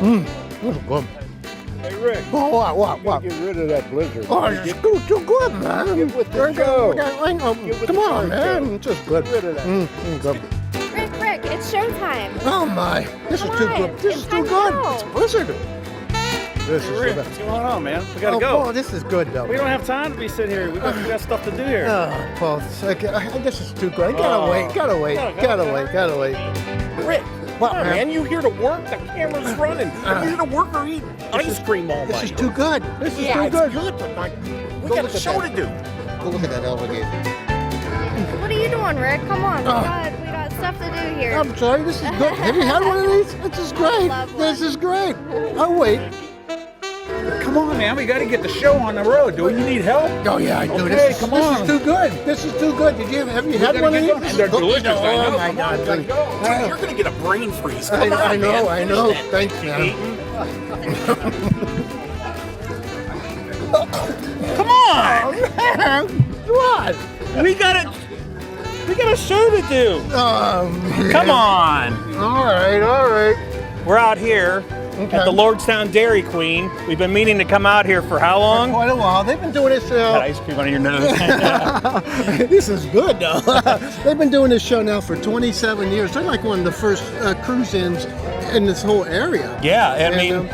That's good. Hey, Rick. Oh, what? Get rid of that blizzard. Oh, it's too good, man. Get with the show. Come on, man. It's just good. Get rid of that. Good. Rick, it's showtime. Oh my, this is Come too on, good. This it's is time too to good. go. It's blizzard. This is Rick, good. what's going on, man? We gotta Oh, go. Paul, this is good though. We don't have time to be sitting here. We got stuff to do here. Oh, Paul, this is too good. Gotta Oh. wait. Gotta wait. Rick, What, come on, man? man? You here to work? The camera's running. Are you here to work or eat ice cream all This night? is too good. This is too it's good. good, but like, we Go got look a at show that. to do. Go look at that alligator. What are you doing, Rick? Come on, Oh. we got stuff to do here. I'm sorry. This is good. Have you had one of these? This is great. love one. This is great. I'll wait. Come on, man. We got to get the show on the road. Do you need help? Oh yeah, I do. Okay, This is, come this on. is too good. This is too good. Have you had gotta one of get these? going. This And they're is cookies. delicious. I know. Oh my Come God. on, we gotta go. Dude, you're gonna get a brain freeze. Come on, I know. man. I know. Finish that. Thanks, man. Come on. What? We got a show to do. Come on. All right. We're out here at the Lordstown Dairy Queen. We've been meaning to come out here for how long? Quite a while. They've been doing this. Got ice cream on your nose. This is good, though. They've been doing this show now for 27 years. They're like one of the first cruise-ins in this whole area. Yeah, I mean, And,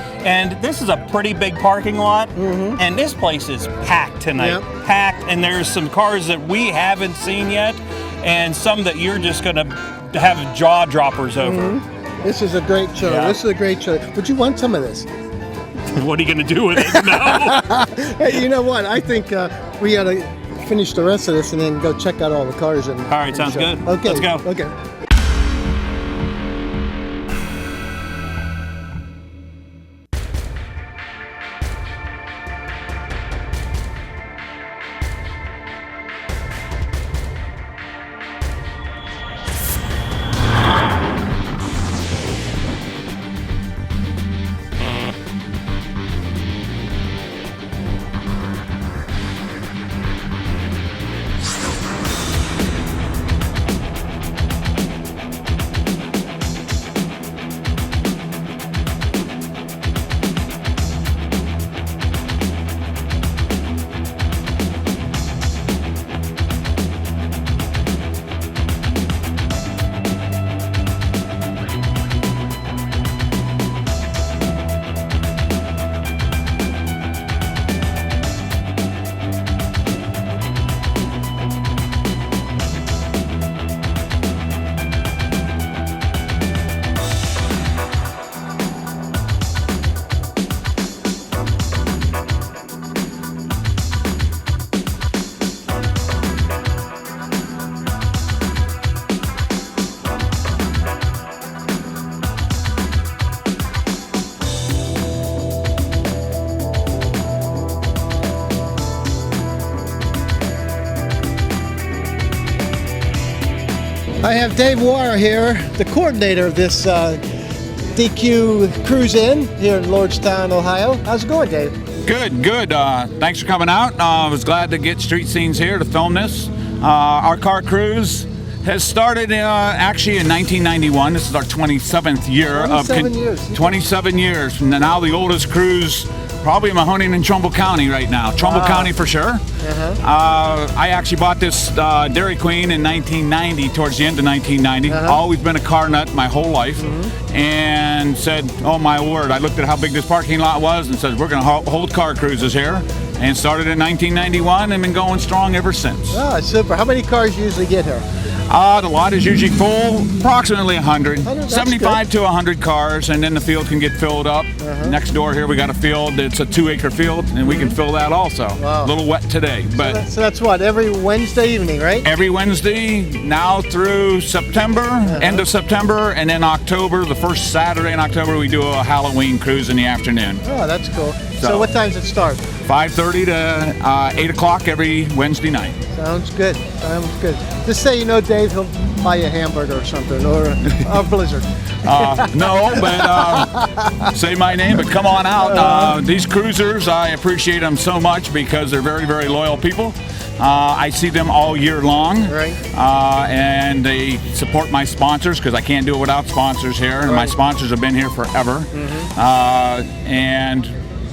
and this is a pretty big parking lot, and this place is packed tonight. Yep. Packed, and there's some cars that we haven't seen yet, and some that you're just gonna have jaw droppers over. This is a great show. Yeah. This is a great show. Would you want some of this? What are you gonna do with it? No. Hey, you know what? I think we got to finish the rest of this and then go check out all the cars. All right, sounds good. Okay, Let's go. Okay. I have Dave Warner here, the coordinator of this DQ Cruise In here in Lordstown, Ohio. How's it going, Dave? Good. Thanks for coming out. I was glad to get Street Scenes here to film this. Our car cruise has started actually in 1991. This is our 27th year. 27 years. 27 years. And now the oldest cruise probably in Mahoning and Trumbull County right now. Trumbull County for sure. I actually bought this Dairy Queen in 1990, towards the end of 1990. Always been a car nut my whole life. And said, oh my word, I looked at how big this parking lot was and said, we're going to hold car cruises here. And started in 1991 and been going strong ever since. Oh, super. How many cars you usually get here? The lot is usually full, approximately 100, that's 75 to 100 cars, and then the field can get filled up. Next door here we got a field, it's a 2-acre field, and we can fill that also. Wow. A little wet today, but So that's what, every Wednesday evening, right? every Wednesday now through September, end of September, and then October, the first Saturday in October, we do a Halloween cruise in the afternoon. Oh, that's cool. So So- what time does it start? 5:30 to 8 o'clock every Wednesday night. Sounds good. Sounds good. Just say you know Dave, he'll buy you a hamburger or something, or a Blizzard. No, but say my name, but come on out. These cruisers, I appreciate them so much because they're very, very loyal people. I see them all year long. Right. And they support my sponsors because I can't do it without sponsors here. And my sponsors have been here forever. And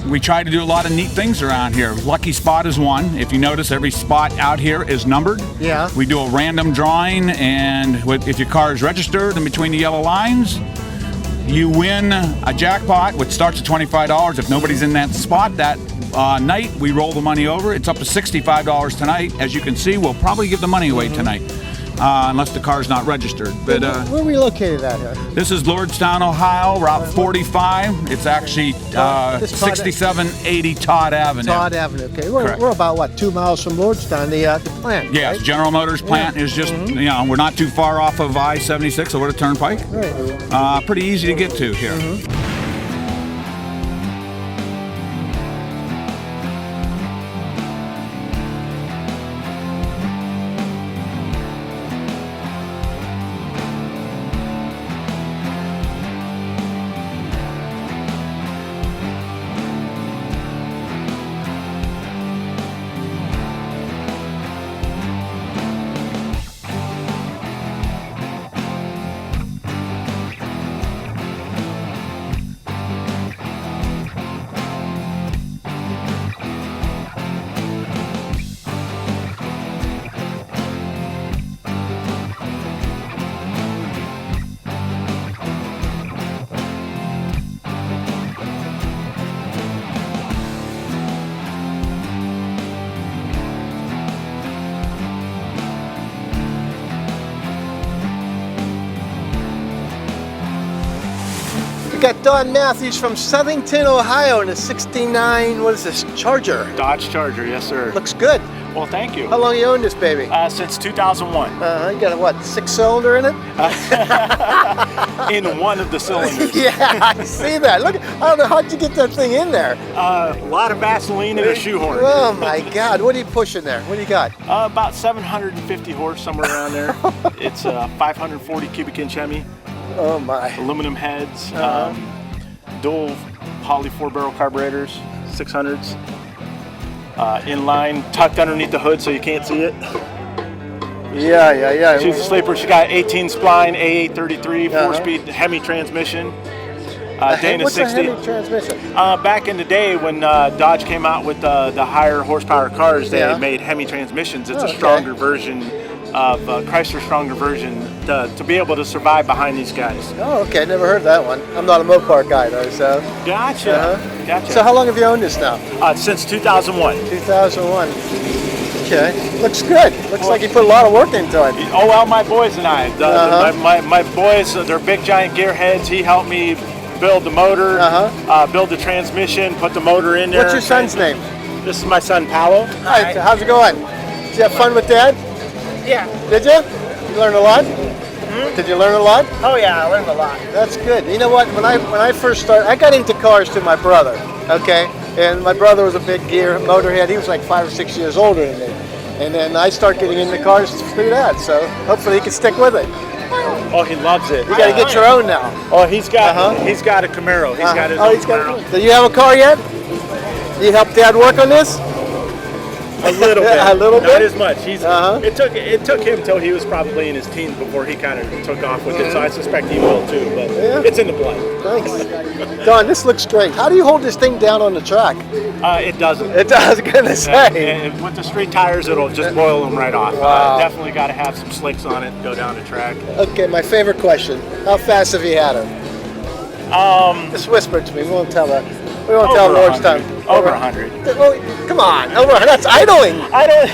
we try to do a lot of neat things around here. Lucky spot is one. If you notice, every spot out here is numbered. Yeah. We do a random drawing, and if your car is registered in between the yellow lines, you win a jackpot, which starts at $25. If nobody's in that spot that night, we roll the money over. It's up to $65 tonight. As you can see, we'll probably give the money away tonight, unless the car's not registered. But where are we located at here? this is Lordstown, Ohio, Route 45. It's actually This Todd- 6780 Todd Avenue. Todd Avenue. Okay, we're Correct. about what, 2 miles from Lordstown, the plant. Yes, right? General Motors plant is just, you know, we're not too far off of I-76 over the Turnpike. Right. Pretty easy to get to here. We got Don Matthews from Southington, Ohio in a 69, what is this, Charger? Dodge Charger, yes sir. Looks good. Well, thank you. How long you owned this baby? Since 2001. You got a what, 6-cylinder in it? In one of the cylinders. Yeah, I see that. Look, I don't know, how'd you get that thing in there? A lot of Vaseline and a shoehorn. Oh my God, what are you pushing there? What do you got? About 750 horse, somewhere around there. It's a 540 cubic inch Hemi, Oh my. aluminum heads, dual poly 4-barrel carburetors, 600s. Inline, tucked underneath the hood so you can't see it. Yeah. She's a sleeper. She got 18 spline, AA33, 4-speed Hemi transmission. Dana What's 60. a Hemi transmission? Back in the day when Dodge came out with the higher horsepower cars, they Yeah. made Hemi transmissions. It's Okay. a stronger version of Chrysler's stronger version to be able to survive behind these guys. Oh, okay, never heard that one. I'm not a Mopar guy though, so. Gotcha. Gotcha. So how long have you owned this now? Since 2001. 2001. Okay, looks good. Looks like you put a lot of work into it. Oh well, my boys and I. My boys, they're big giant gearheads. He helped me build the motor, build the transmission, put the motor in there. What's your son's name? This is my son, Paolo. Hi, how's it going? Did you have fun with Dad? Yeah. Did you? You learn a lot? Did you learn a lot? Oh yeah, I learned a lot. That's good. You know what? When I first started, I got into cars through my brother. Okay, and my brother was a big gear motorhead. He was like 5 or 6 years older than me, and then I started getting into cars through that. So hopefully he can stick with it. Oh, he loves it. You got to get your own now. Oh, he's got a Camaro. He's got his own Camaro. Do you have a car yet? Do you help Dad work on this? A little bit. A little Not bit? as much. It took him till he was probably in his teens before he kind of took off with it. So I suspect he will too. But it's in the blood. Thanks. Don, this looks great. How do you hold this thing down on the track? It doesn't. I was gonna say. And with the street tires, it'll just boil them right off. Wow. Definitely got to have some slicks on it. Go down the track. Okay, my favorite question: how fast have you had her? Just whisper it to me. We won't tell her. We won't tell Lordstown. Over 100. Well, come on, over. That's idling. I don't.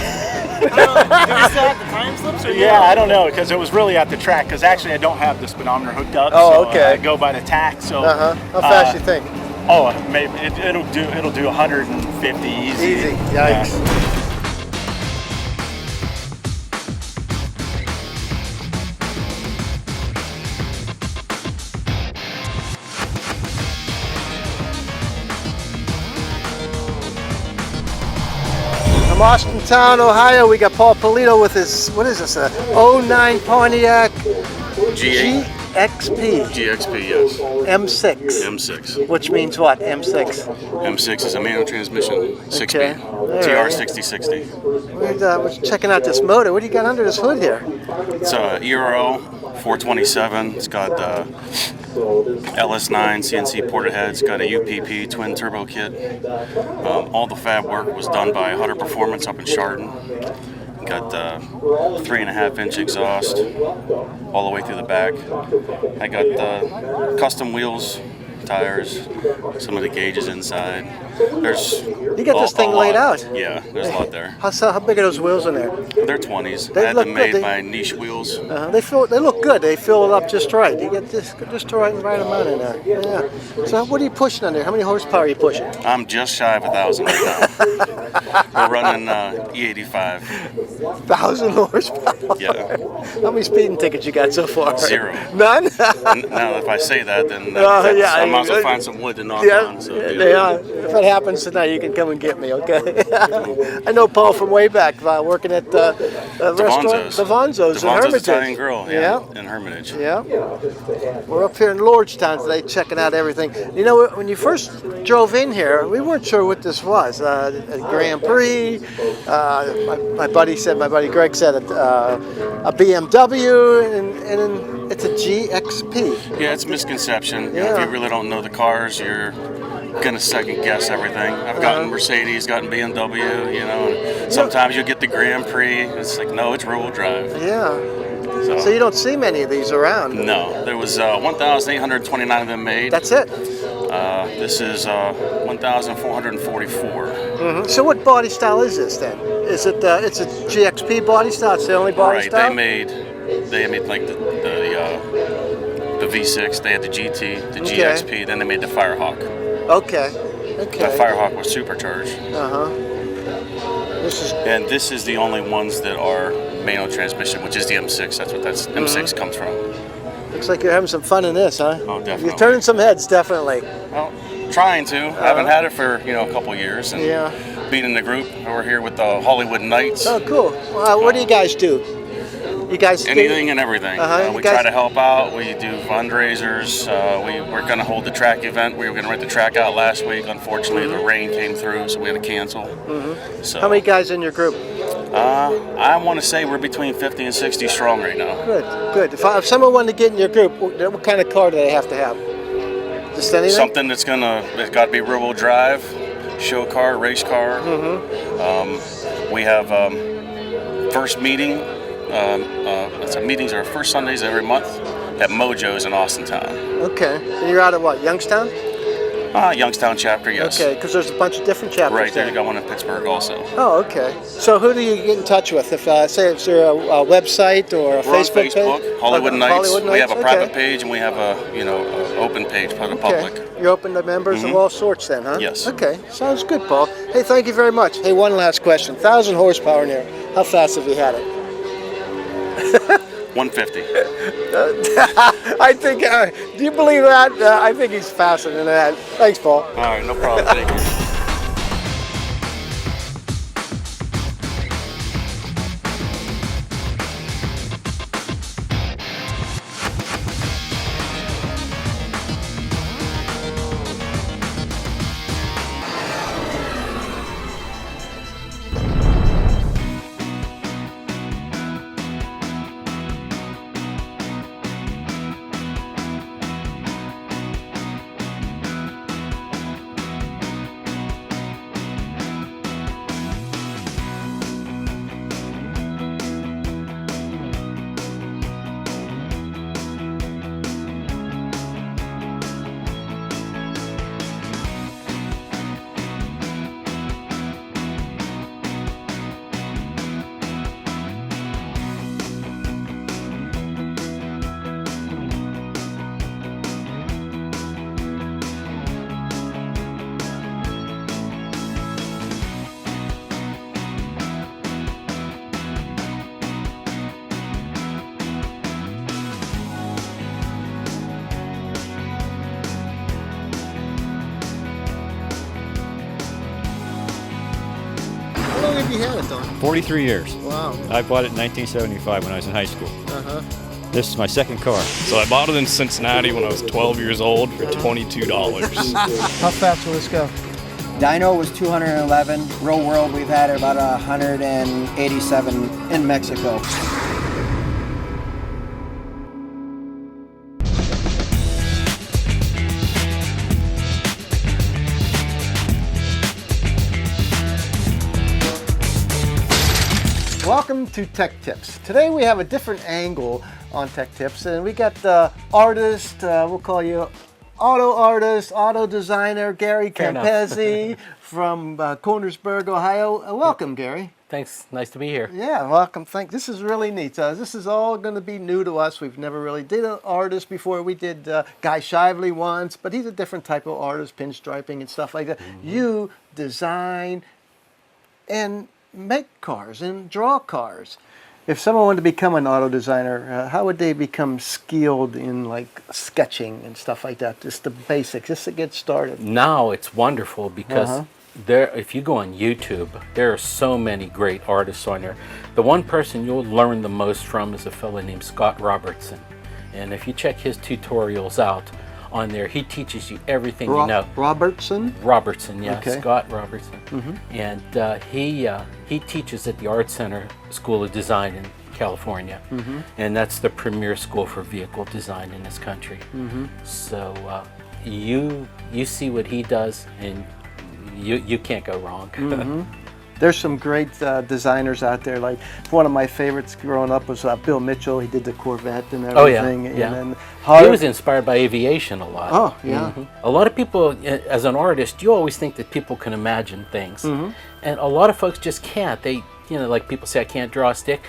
Did you still have the time slips? Or Yeah, I don't know because it was really at the track. Because actually, I don't have the speedometer hooked up. Oh, so, okay. I go by the tack. So. How fast you think? Oh, maybe it'll do 150 easy. Easy. Yikes. Yeah. From Austintown, Ohio, we got Paul Polito with his, what is this, a 09 Pontiac G8. GXP. GXP, yes. M6. M6. Which means what? M6. M6 is a manual transmission, 6-speed. Okay. All right. TR6060. We're checking out this motor. What do you got under this hood here? It's a ERO 427. It's got LS9 CNC ported head. It's got a UPP twin turbo kit. All the fab work was done by Hutter Performance up in Chardon. Got 3.5-inch exhaust all the way through the back. I got custom wheels, tires, some of the gauges inside. There's You got this thing laid out. Yeah, there's a lot there. How big are those wheels in there? They're 20s. They I had look them good. made by Niche Wheels. They look good. They fill it up just right. You get just the right amount in there. Yeah. So what are you pushing on there? How many horsepower are you pushing? I'm just shy of 1,000 right now. We're running E85. 1,000 horsepower. Yeah. How many speeding tickets you got so far? 0. None. Now, if I say that, then yeah, I might as well find some wood to knock Yeah, on. So, if it happens tonight, you can come and get me, okay? I know Paul from way back, working at the restaurant, Devonzo's in Hermitage. Italian Grill, in Hermitage. Yeah. We're up here in Lordstown today checking out everything. You know, when you first drove in here, we weren't sure what this was. A Grand Prix, my buddy Greg said a BMW, and it's a GXP. Yeah, it's a misconception. You know, if you really don't know the cars, you're gonna second guess everything. I've gotten Mercedes, gotten BMW, you know, and sometimes you'll get the Grand Prix. It's like, no, it's rear-wheel drive. Yeah. So you don't see many of these around. No, there was 1,829 of them made. That's it. This is 1,444. Mm-hmm. So what body style is this then? Is it it's a GXP body style? It's the only body style? They made like the V6. They had the GT, the GXP. Then they made the Firehawk. Okay. The Firehawk was supercharged. This is the only ones that are manual transmission, which is the M6. That's what M6 comes from. Looks like you're having some fun in this, huh? Oh, definitely. You're turning some heads, definitely. Well, trying to. I haven't had it for a couple years, and being in the group, we're here with the Hollywood Knights. Oh, cool. What do you guys do? You guys anything and everything. We try to help out. We do fundraisers. We're going to hold the track event. We were going to rent the track out last week. Unfortunately, the rain came through, so we had to cancel. So, how many guys in your group? I want to say we're between 50 and 60 strong right now. Good. If someone wanted to get in your group, what kind of car do they have to have? Just anything? Something it's got to be rear-wheel drive, show car, race car. We have first meeting. Meetings are first Sundays every month at Mojo's in Austintown. Okay. And you're out of what, Youngstown? Youngstown chapter, yes. Okay, because there's a bunch of different chapters. Right there, you got one in Pittsburgh also. Oh, okay. So who do you get in touch with? If say is there a website or a Facebook page? Hollywood Knights. Hollywood Knights. We have a private page and we have a open page for the public. You're open to members of all sorts then, huh? Yes. Okay, sounds good, Paul. Hey, thank you very much. Hey, one last question. 1,000 horsepower in there. How fast have you had it? 150. I think, do you believe that? I think he's faster than that. Thanks, Paul. All right, no problem. Thank you. How long have you had it, though? 43 years. Wow. I bought it in 1975 when I was in high school. This is my second car. So I bought it in Cincinnati when I was 12 years old for $22. How fast will this go? Dyno was 211. Real world, we've had it about 187 in Mexico. Welcome to Tech Tips. Today we have a different angle on Tech Tips, and we got the artist, we'll call you auto artist, auto designer, Gary Campese from Cornersburg, Ohio. Welcome, Gary. Thanks, nice to be here. Yeah, welcome. This is really neat. This is all going to be new to us. We've never really did an artist before. We did Guy Shively once, but he's a different type of artist, pinstriping and stuff like that. You design and make cars and draw cars. If someone wanted to become an auto designer, how would they become skilled in like sketching and stuff like that? Just the basics, just to get started. Now it's wonderful because if you go on YouTube, there are so many great artists on there. The one person you'll learn the most from is a fellow named Scott Robertson. And if you check his tutorials out on there, he teaches you everything you know. Robertson, yeah, okay. Scott Robertson. And he teaches at the Art Center School of Design in California. And that's the premier school for vehicle design in this country. So you see what he does and you can't go wrong. There's some great designers out there. Like one of my favorites growing up was Bill Mitchell. He did the Corvette and everything. Oh yeah, And he was inspired by aviation a lot. Oh yeah. A lot of people, as an artist, you always think that people can imagine things, and a lot of folks just can't. They, like people say, I can't draw a stick.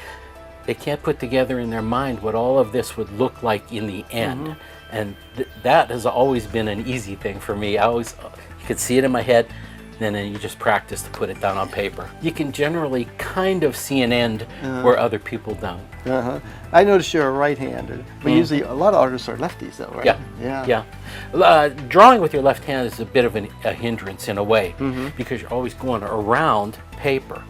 They can't put together in their mind what all of this would look like in the end, and that has always been an easy thing for me. You could see it in my head. And then you just practice to put it down on paper. You can generally kind of see an end where other people don't. I noticed you're a right-hander, but usually a lot of artists are lefties, though, right? Yeah. Drawing with your left hand is a bit of a hindrance in a way because you're always going around paper.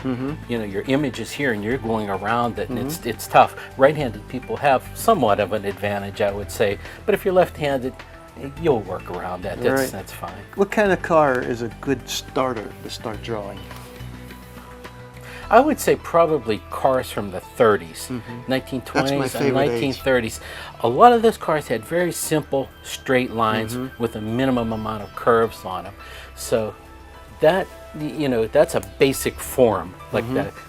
Your image is here and you're going around it, and it's tough. Right-handed people have somewhat of an advantage, I would say, but if you're left-handed, you'll work around that. That's fine. What kind of car is a good starter to start drawing? I would say probably cars from the 30s, 1920s and 1930s. A lot of those cars had very simple straight lines with a minimum amount of curves on them. So that, that's a basic form, like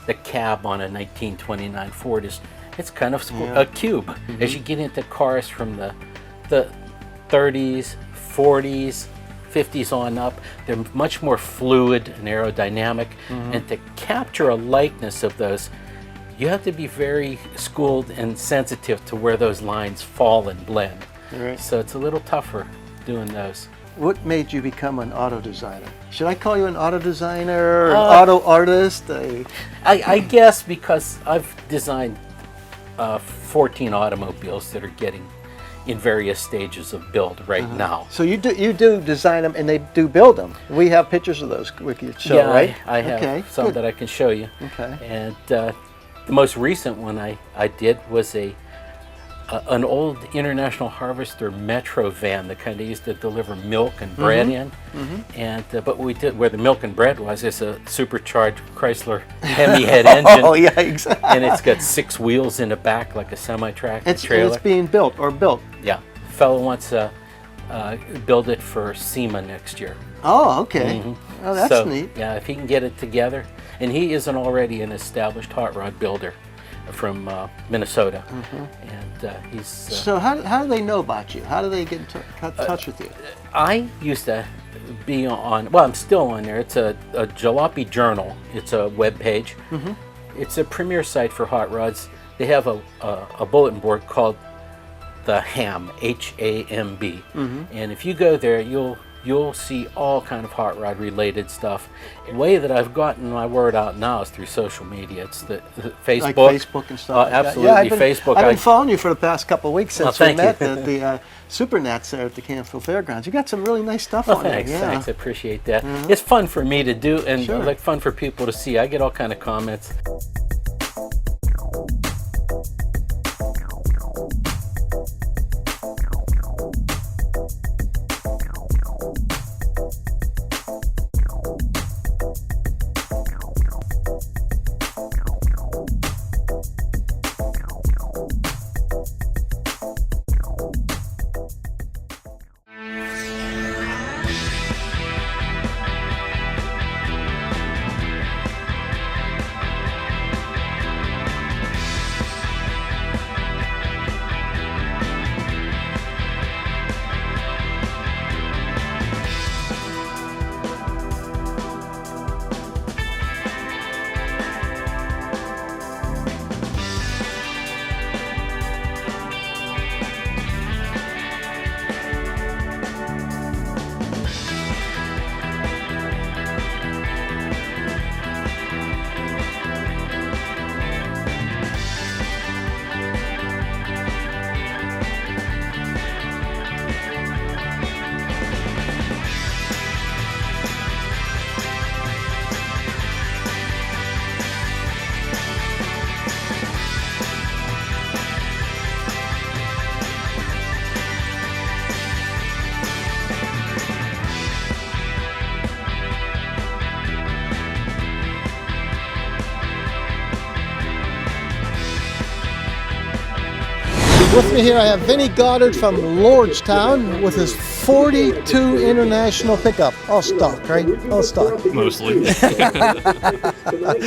the cab on a 1929 Ford it's kind of a cube. As you get into cars from the 30s, 40s, 50s on up, they're much more fluid and aerodynamic. And to capture a likeness of those, you have to be very schooled and sensitive to where those lines fall and blend. So it's a little tougher doing those. What made you become an auto designer? Should I call you an auto designer, an auto artist? I guess because I've designed 14 automobiles that are getting in various stages of build now. So you do design them and they do build them. We have pictures of those we could show, right? I have some that I can show you. And the most recent one I did was an old International Harvester Metro van, the kind they used to deliver milk and bread in. And but what we did where the milk and bread was is a supercharged Chrysler Hemi head engine. Oh yeah, exactly. And it's got 6 wheels in the back like a semi-tractor trailer. It's being built. Yeah, the fellow wants to build it for SEMA next year. Oh, okay. Oh, that's neat. Yeah, if he can get it together, and he isn't already an established hot rod builder from Minnesota, and he's. So how do they know about you? How do they get in touch with you? I used to be on. Well, I'm still on there. It's a Jalopy Journal. It's a web page. It's a premier site for hot rods. They have a bulletin board called the HAMB, H-A-M-B, and if you go there, you'll see all kind of hot rod related stuff. The way that I've gotten my word out now is through social media. It's the Facebook. Like Facebook and stuff. Absolutely, Facebook. I've been following you for the past couple of weeks since we met you. at the Supernats there at the Canfield Fairgrounds. You got some really nice stuff on thanks, there. Thanks, I appreciate that. It's fun for me to do and like fun for people to see. I get all kind of comments. With me here I have Vinny Goddard from Lordstown with his 42 International pickup. All stock, right? All stock. Mostly.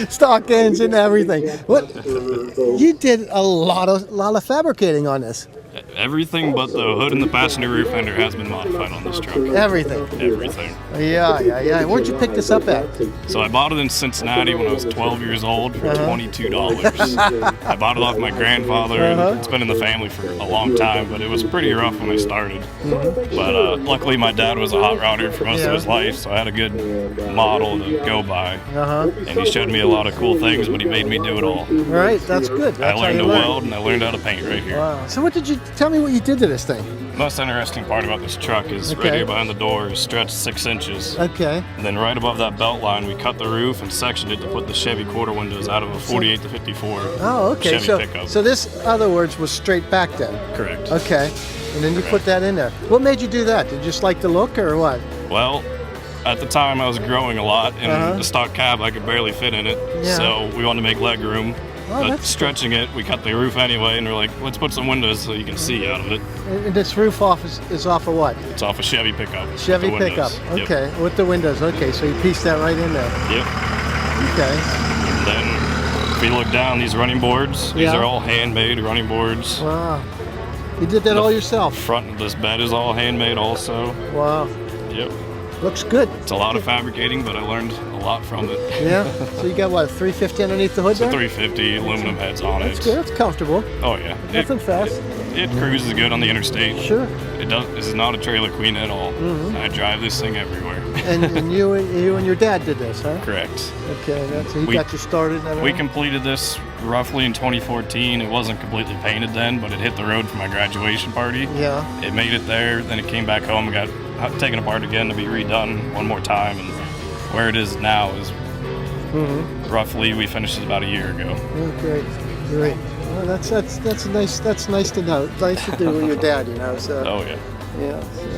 Stock engine, everything. What? You did a lot of fabricating on this. Everything but the hood and the passenger roof fender has been modified on this truck. Everything. Everything. Yeah. Where'd you pick this up at? So I bought it in Cincinnati when I was 12 years old for $22. I bought it off my grandfather, and it's been in the family for a long time, but it was pretty rough when I started. But luckily my dad was a hot rodder for most of his life, so I had a good model to go by. And he showed me a lot of cool things, but he made me do it all. Right, that's good. That's I learned to weld, and I learned how to paint right here. Wow. So what did you tell me what you did to this thing? The most interesting part about this truck is right here behind the door is stretched 6 inches. Okay. And then right above that belt line, we cut the roof and sectioned it to put the Chevy quarter windows out of a 48 to 54 Chevy pickup. So this, other words, was straight back then? Correct. Okay. And then you put that in there. What made you do that? Did you just like the look or what? Well, at the time I was growing a lot, and the stock cab I could barely fit in it. So we wanted to make leg room. But stretching it, we cut the roof anyway, and we're like, let's put some windows so you can see out of it. And this roof is off of what? It's off a Chevy pickup. Chevy pickup. Okay, with the windows. Okay, so you pieced that right in there. Yep. Okay. And then if you look down, these running boards, these are all handmade running boards. Wow. You did that all yourself? Front of this bed is all handmade also. Wow. Yep. Looks good. It's a lot of fabricating, but I learned a lot from it. Yeah. So you got what, 350 underneath the hood there? 350 aluminum heads on it. That's good. That's comfortable. Oh yeah. Nothing fast. It cruises good on the interstate. Sure. It does. This is not a trailer queen at all. I drive this thing everywhere. and you and your dad did this, huh? Correct. Okay. He got you started and everything? We completed this roughly in 2014. It wasn't completely painted then, but it hit the road for my graduation party. Yeah. It made it there. Then it came back home and got taken apart again to be redone one more time, and where it is now is roughly we finished it about a year ago. Oh, great. Well, that's nice. That's nice to know. Nice to do with your dad, you know. So. Oh yeah. Yeah. So.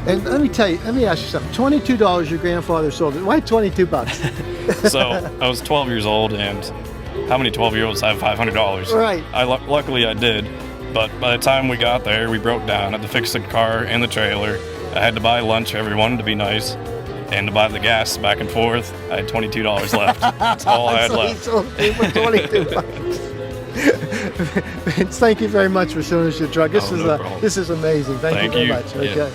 And let me ask you something. $22 your grandfather sold it. Why $22? So I was 12 years old, and how many 12-year-olds have $500? Right. Luckily I did. But by the time we got there, we broke down. I had to fix the car and the trailer. I had to buy lunch for everyone to be nice. And to buy the gas back and forth, I had $22 left. That's all I had left. So he sold it for $22. Vince, thank you very much for showing us your truck. This is amazing. Thank you very much. Okay. Yeah.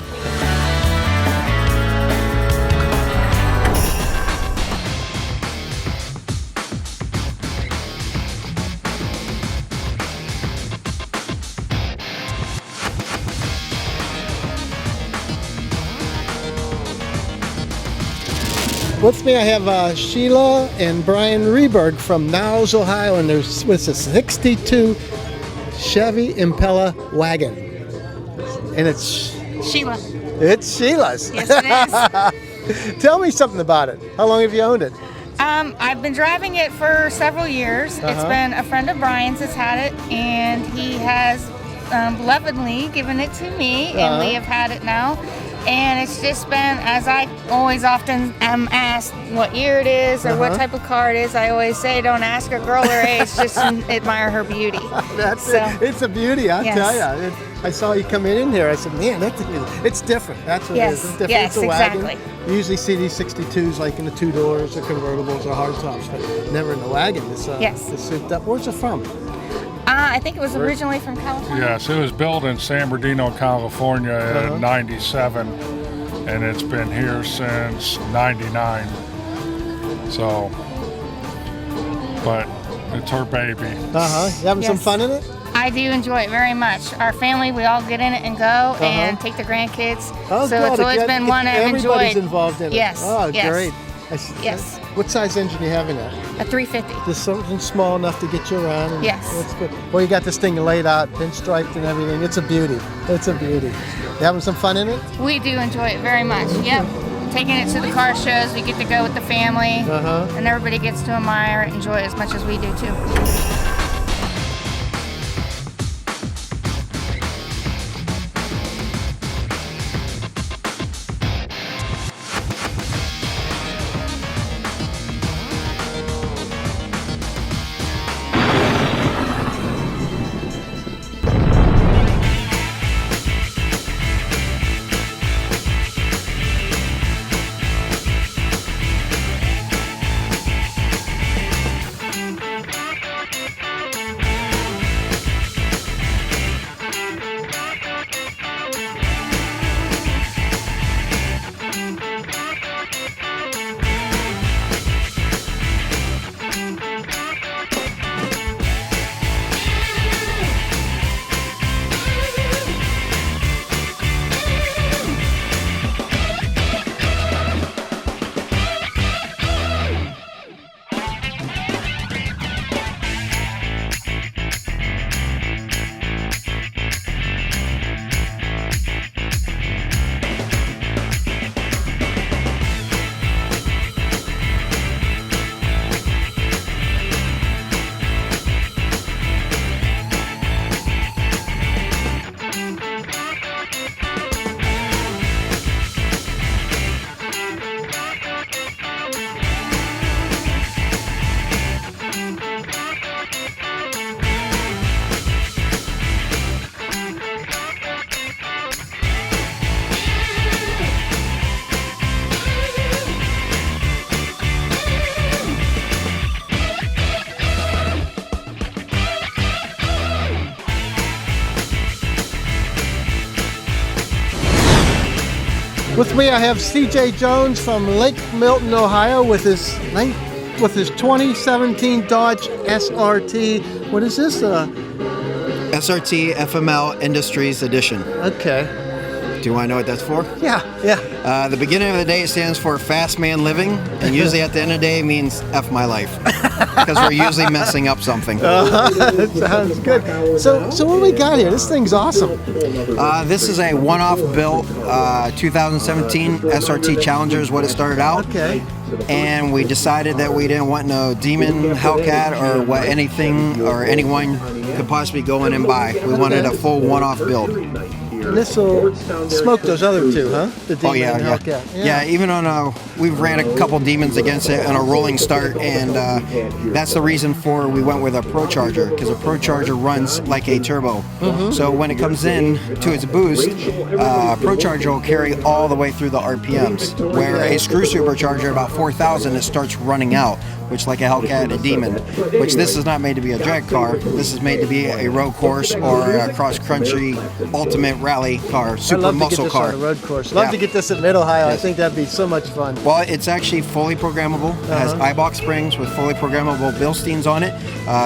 With me, I have Sheila and Brian Reberg from Niles, Ohio, and there's with a 62 Chevy Impala wagon. And it's Sheila. It's Sheila's. Yes, it is. Tell me something about it. How long have you owned it? I've been driving it for several years. It's been a friend of Brian's that's had it, and he has lovingly given it to me, and we have had it now. And it's just been, as I always often am asked what year it is or what type of car it is, I always say don't ask a girl her age, just admire her beauty. That's it. It's a beauty, I'll tell you. I saw you come in here. I said, man, it's different. That's what it is. It's different. Yes, it's a wagon. exactly. You usually see these 62s like in the 2-doors or convertibles or hardtops, but never in the wagon. It's souped up. Where's it from? I think it was originally from California. Yes, it was built in San Bernardino, California in '97, and it's been here since '99. So, but it's her baby. You having some fun in it? I do enjoy it very much. Our family, we all get in it and go and take the grandkids. Oh, so it's always been one I've enjoyed. Everybody's involved in it. Yes. Oh, yes. great. Yes. What size engine do you have in there? A 350. Just something small enough to get you around. And yes. That's good. Well, you got this thing laid out, pinstriped and everything. It's a beauty. It's a beauty. You having some fun in it? We do enjoy it very much. Yep. Taking it to the car shows, we get to go with the family, and everybody gets to admire it, enjoy it as much as we do too. With me, I have C.J. Jones from Lake Milton, Ohio, with his 2017 Dodge SRT. What is this? SRT FML Industries Edition. Okay. Do you want to know what that's for? Yeah. The beginning of the day stands for Fast Man Living, and usually at the end of the day means F my life, because we're usually messing up something. That sounds good. So what do we got here? This thing's awesome. This is a one-off built 2017 SRT Challenger is what it started out. Okay. And we decided that we didn't want no Demon, Hellcat, or what anything or anyone could possibly go in and buy. We wanted a full one-off build. And this will smoke those other two, huh? The Demon and Hellcat. Yeah, even on we've ran a couple Demons against it on a rolling start, and that's the reason for we went with a Pro Charger, because a Pro Charger runs like a turbo. So when it comes in to its boost, Pro Charger will carry all the way through the RPMs, where a Screw Supercharger about 4,000 it starts running out, which like a Hellcat, a Demon, which this is not made to be a drag car. This is made to be a road course or a cross-country ultimate rally car, super muscle car. I'd love to get this on a road course. Love to get this in Mid-Ohio. Yes. I think that'd be so much fun. Well, it's actually fully programmable. It has iBox springs with fully programmable Bilsteins on it.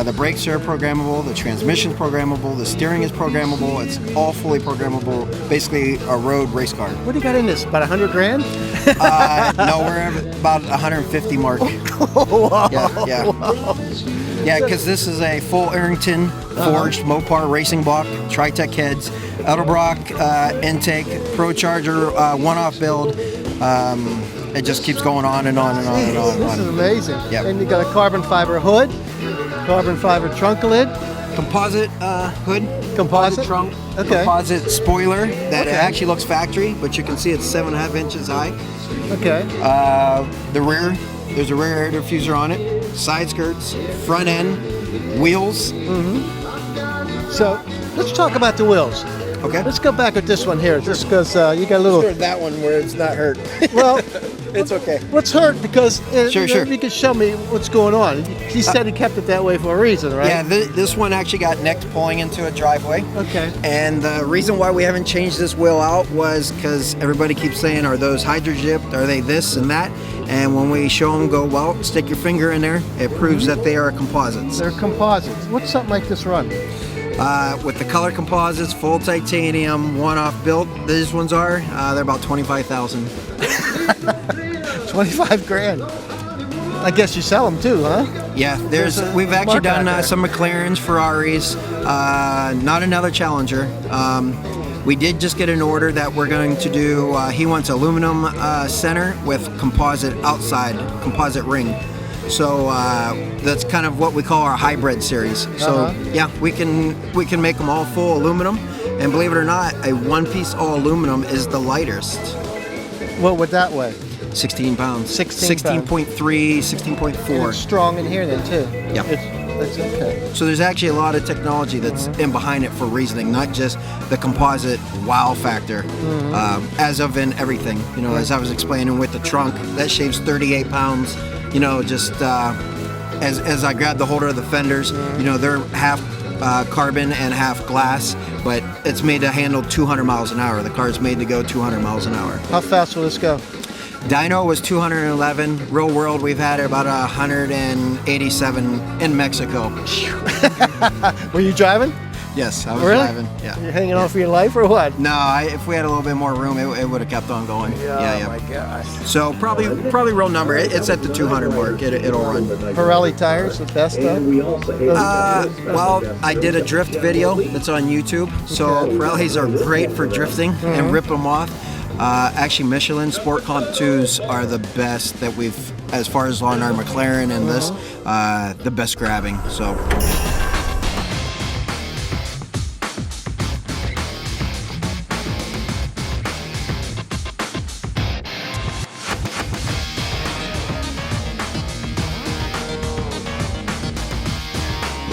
The brakes are programmable, the transmission's programmable, the steering is programmable. It's all fully programmable, basically a road race car. What do you got in this? About 100 grand? No, we're at about 150 mark. Yeah, because this is a full Arrington forged Mopar racing block, Tritech heads, Edelbrock intake, Pro Charger one-off build. It just keeps going on and on and on and on. This is amazing. Yep. And you got a carbon fiber hood, carbon fiber trunk lid, composite hood, composite trunk, composite spoiler that actually looks factory, but you can see it's 7.5 inches high. Okay. The rear, there's a rear air diffuser on it, side skirts, front end, wheels. So let's talk about the wheels. Okay. Let's go back at this one here, just because you got a little. Sure, that one where it's not hurt. Well, it's okay. What's hurt? Because Sure. you can show me what's going on. He said he kept it that way for a reason, right? Yeah, this one actually got necked pulling into a driveway. Okay. And the reason why we haven't changed this wheel out was because everybody keeps saying, are those hydro-dipped? Are they this and that? And when we show them, go, well, stick your finger in there, it proves that they are composites. They're composites. What's something like this run? With the color composites, full titanium, one-off built, these ones are, they're about 25,000. 25 grand. I guess you sell them too, huh? Yeah, we've actually done some McLarens, Ferraris, not another Challenger. We did just get an order that we're going to do, he wants aluminum center with composite outside, composite ring. So that's kind of what we call our hybrid series. So yeah, we can make them all full aluminum, and believe it or not, a one-piece all aluminum is the lightest. What would that weigh? 16 pounds. 16.3, 16.4. It's strong in here then too. Yep. That's okay. So there's actually a lot of technology that's in behind it for reasoning, not just the composite wow factor, as of in everything. You know, as I was explaining with the trunk, that shaves 38 pounds. You know, just as I grab the holder of the fenders, you know, they're half carbon and half glass, but it's made to handle 200 miles an hour. The car's made to go 200 miles an hour. How fast will this go? Dyno was 211. Real world, we've had about 187 in Mexico. Were you driving? Yes, I was really? driving. Yeah. You're hanging on for your life or what? No, if we had a little bit more room, it would have kept on going. Yeah. Oh my gosh. So probably real number. It's at the 200 mark. It'll run. Pirelli tires, the best though. Well, I did a drift video that's on YouTube. So Pirellis are great for drifting and rip them off. Actually, Michelin Sport Comp 2s are the best that we've, as far as on our McLaren and this, the best grabbing. So.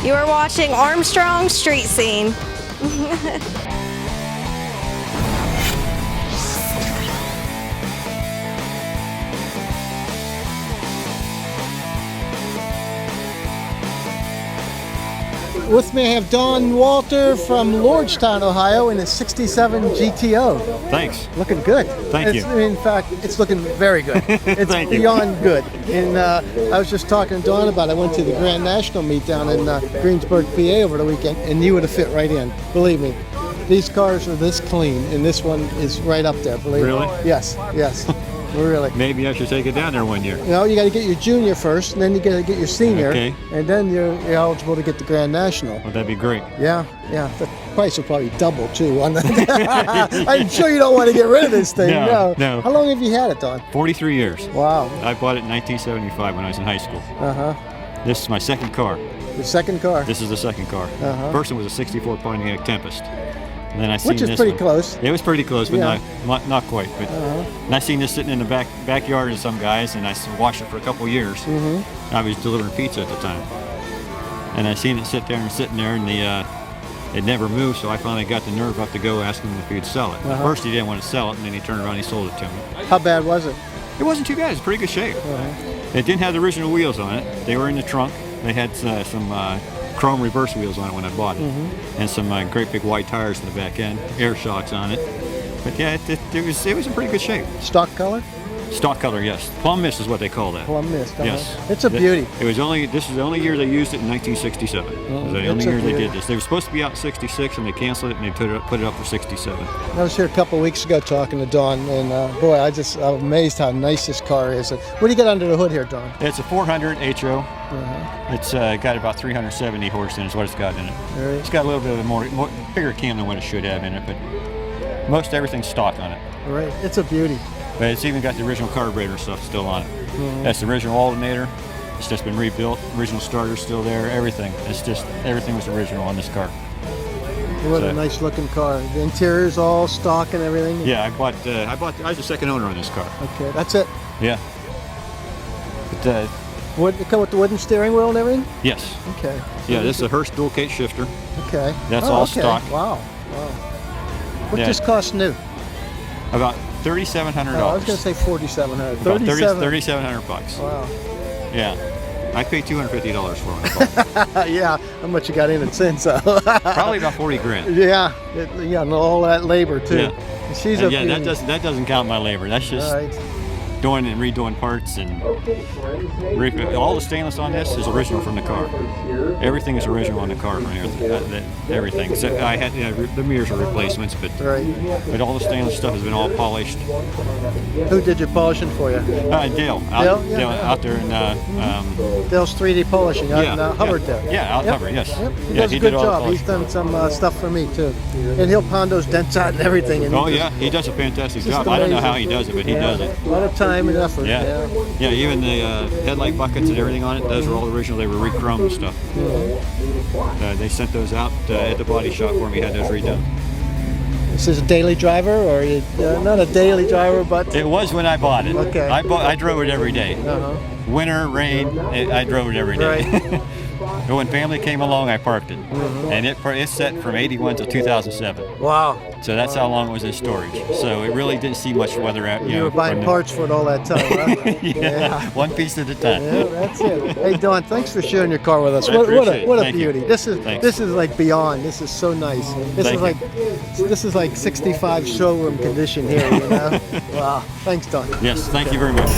You are watching Armstrong Street Scene. with me I have Don Walter from Lordstown, Ohio, in a 67 GTO. Thanks. Looking good. Thank you. In fact, it's looking very good. It's Thank you. beyond good. And I was just talking to Don about it. I went to the Grand National meet down in Greensburg, PA over the weekend, and you would have fit right in. Believe me. These cars are this clean, and this one is right up there. Believe me. Really? Yes. Really. Maybe I should take it down there one year. You know, you got to get your junior first, and then you got to get your senior, Okay. and then you're eligible to get the Grand National. Well, that'd be great. Yeah. The price will probably double too. On that. I'm sure you don't want to get rid of this thing. No. How long have you had it, Don? 43 years. Wow. I bought it in 1975 when I was in high school. This is my second car. Your second car. This is the second car. First one was a 64 Pontiac Tempest. And then I seen Which is this pretty one. close. It was pretty close, but Yeah. not quite. But and I seen this sitting in the backyard of some guys, and I watched it for a couple of years. I was delivering pizza at the time, and I seen it sitting there, and it never moved. So I finally got the nerve up to go ask him if he'd sell it. At first he didn't want to sell it, and then he turned around and he sold it to me. How bad was it? It wasn't too bad. It's pretty good shape. It didn't have the original wheels on it. They were in the trunk. They had some chrome reverse wheels on it when I bought it, and some great big white tires in the back end, air shocks on it. But yeah, it was in pretty good shape. Stock color? Stock color, yes. Plum mist is what they call that. Plum mist. Yes. It's a beauty. This is the only year they used it in 1967. It was the only year they did this. They were supposed to be out in 66, and they canceled it, and they put it up for 67. I was here a couple of weeks ago talking to Don, and boy, I'm amazed how nice this car is. What do you got under the hood here, Don? It's a 400 HO. It's got about 370 horse in it is what it's got in it. It's got a little bit of a more bigger cam than what it should have in it, but most everything's stock on it. Right. It's a beauty. But it's even got the original carburetor stuff still on it. That's the original alternator. It's just been rebuilt. Original starter's still there. Everything. Everything was original on this car. What a nice looking car. The interior's all stock and everything. Yeah, I was the second owner on this car. Okay, that's it. Yeah. But it come with the wooden steering wheel and everything? yes. Okay. Yeah, this is a Hurst dual case shifter. Okay. That's all okay. stock. Wow. What Yeah. just cost new? About $3,700. I was going to say $4,700. About $3,700. Wow. Yeah. I paid $250 for it. Yeah. How much you got in it since? Probably about 40 grand. Yeah. And all that labor too. Yeah. She's a beauty. that doesn't count my labor. That's just doing and redoing parts, and all the stainless on this is original from the car. Everything is original on the car from here. Everything. So I had the mirrors are replacements, but all the stainless stuff has been all polished. Who did your polishing for you? Dale. Dale out there in Dale's 3D polishing out in Hubbard there. Yeah, out in Hubbard. Yes. Yep. He does a good job. He's done some stuff for me too, and he'll pound those dents out and everything. And he does a fantastic job. I don't know how he does it, but he does it. A lot of time and effort. Yeah. Even the headlight buckets and everything on it, those were all original. They were re-chromed and stuff. They sent those out at the body shop for me. Had those redone. This is a daily driver, or not a daily driver, but it was when I bought it. Okay. I drove it every day. Winter, rain, I drove it every day. But when family came along, I parked it, and it's set from '81 to 2007. Wow! So that's how long it was in storage. So it really didn't see much weather out. You were buying parts for it all that time, right? Yeah, one piece at a time. Yeah, that's it. Hey Don, thanks for sharing your car with us. I appreciate it. What a Thank beauty! you. This is like beyond. This is so nice. This is like 65 showroom condition here. You know? Wow! Thanks, Don. Yes, thank you very much.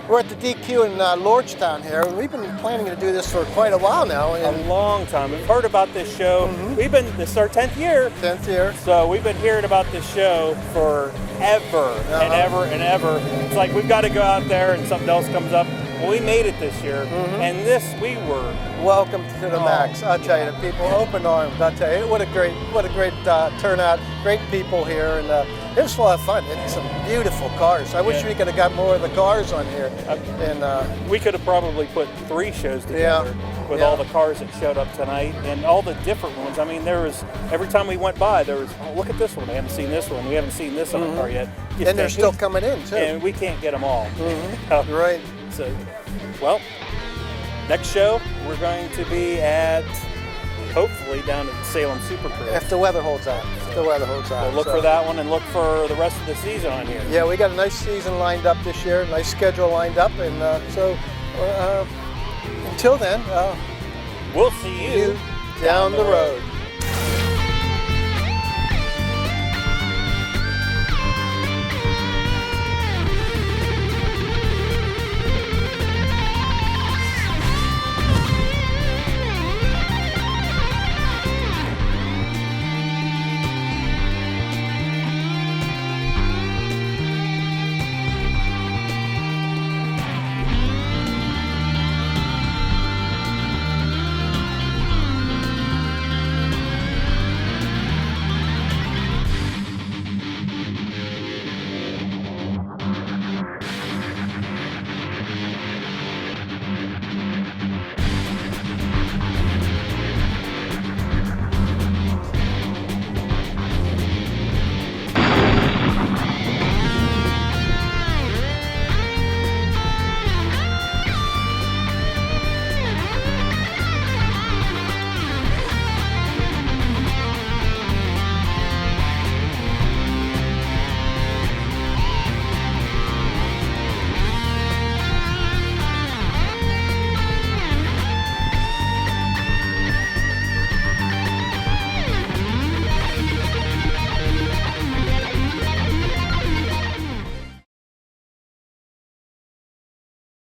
We're at the DQ in Lordstown here, and we've been planning to do this for quite a while now. A long time. We've heard about this show. This is our 10th year. 10th year. So we've been hearing about this show forever and ever and ever. It's like we've got to go out there and something else comes up. Well, we made it this year, and we were welcome to the max. I'll tell you, the people, open arms. I'll tell you, what a great turnout. Great people here, and it was a lot of fun. It's some beautiful cars. I wish we could have got more of the cars on here. And we could have probably put 3 shows together with all the cars that showed up tonight and all the different ones. I mean, there was every time we went by, there was look at this one. We haven't seen this one. We haven't seen this on the car yet. And they're still coming in too. And we can't get them all. Right. So, well, next show we're going to be at, hopefully, down at Salem Super Cruise. If the weather holds out. So look for that one and look for the rest of the season on here. Yeah, we got a nice season lined up this year, a nice schedule lined up, and until then, we'll see you down the road.